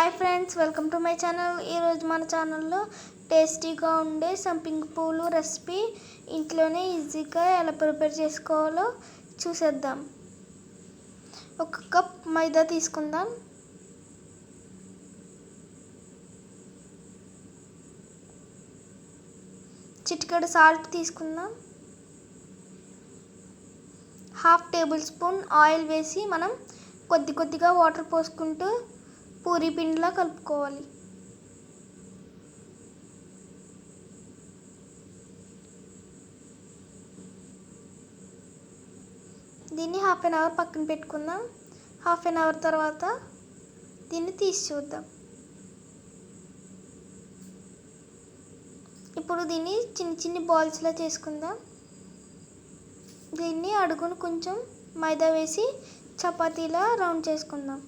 Hi friends, welcome to my channel. ఈరోజు మన ఛానల్లో టేస్టీగా ఉండే సంపింగ పూలు రెసిపీ ఇంట్లోనే ఈజీగా ఎలా ప్రిపేర్ చేసుకోవాలో చూసేద్దాం. 1 కప్ మైదా తీసుకుందాం. చిటికెడు సాల్ట్ తీసుకుందాం. 1/2 టేబుల్ స్పూన్ ఆయిల్ వేసి మనం కొద్దిగా వాటర్ పోసుకుంటూ పూరీ పిండిలా కలుపుకోవాలి. దీన్ని 1/2 అవర్ పక్కన పెట్టుకుందాం. 1/2 అవర్ తర్వాత దీన్ని తీసి చూద్దాం. ఇప్పుడు దీన్ని చిన్న బాల్స్లా చేసుకుందాం. దీన్ని అడుగును కొంచెం మైదా వేసి చపాతీలా రౌండ్ చేసుకుందాం.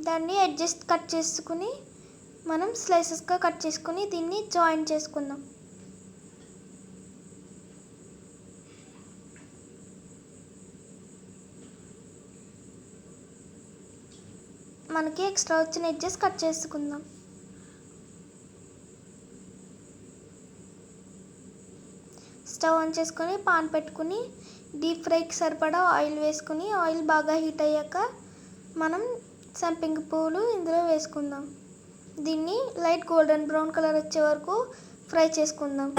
దాన్ని ఎడ్జెస్ కట్ చేసుకుని మనం స్లైసెస్గా కట్ చేసుకుని దీన్ని జాయిన్ చేసుకుందాం. మనకి ఎక్స్ట్రా వచ్చిన ఎడ్జెస్ కట్ చేసుకుందాం. స్టవ్ ఆన్ చేసుకొని పాన్ పెట్టుకుని డీప్ ఫ్రైకి సరిపడా ఆయిల్ వేసుకుని ఆయిల్ బాగా హీట్ అయ్యాక మనం సంపింగ పూలు ఇందులో వేసుకుందాం. దీన్ని లైట్ గోల్డెన్ బ్రౌన్ కలర్ వచ్చే వరకు ఫ్రై చేసుకుందాం.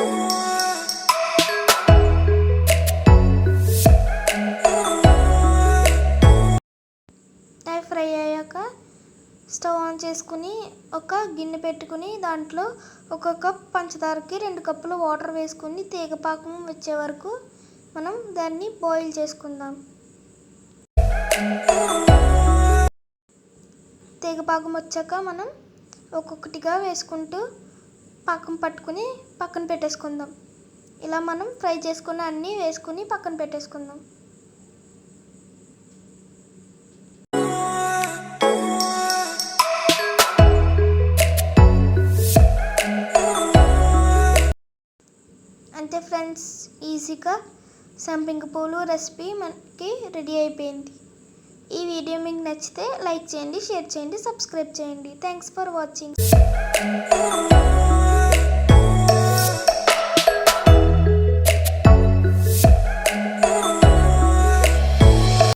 అవి ఫ్రై అయ్యాక స్టవ్ ఆన్ చేసుకుని ఒక గిన్నె పెట్టుకుని దాంట్లో 1 కప్ పంచదారకి 2 కప్పులు వాటర్ వేసుకుని తీగపాకం వచ్చే వరకు మనం దాన్ని బాయిల్ చేసుకుందాం. తీగపాకం వచ్చాక మనం ఒక్కొక్కటిగా వేసుకుంటూ పాకం పట్టుకుని పక్కన పెట్టేసుకుందాం. ఇలా మనం ఫ్రై చేసుకున్న అన్నీ వేసుకుని పక్కన పెట్టేసుకుందాం. అంతే ఫ్రెండ్స్, ఈజీగా సంపింగ పూలు రెసిపీ మనకి రెడీ అయిపోయింది. ఈ వీడియో మీకు నచ్చితే లైక్ చేయండి, షేర్ చేయండి, సబ్స్క్రైబ్ చేయండి. Thanks for watching.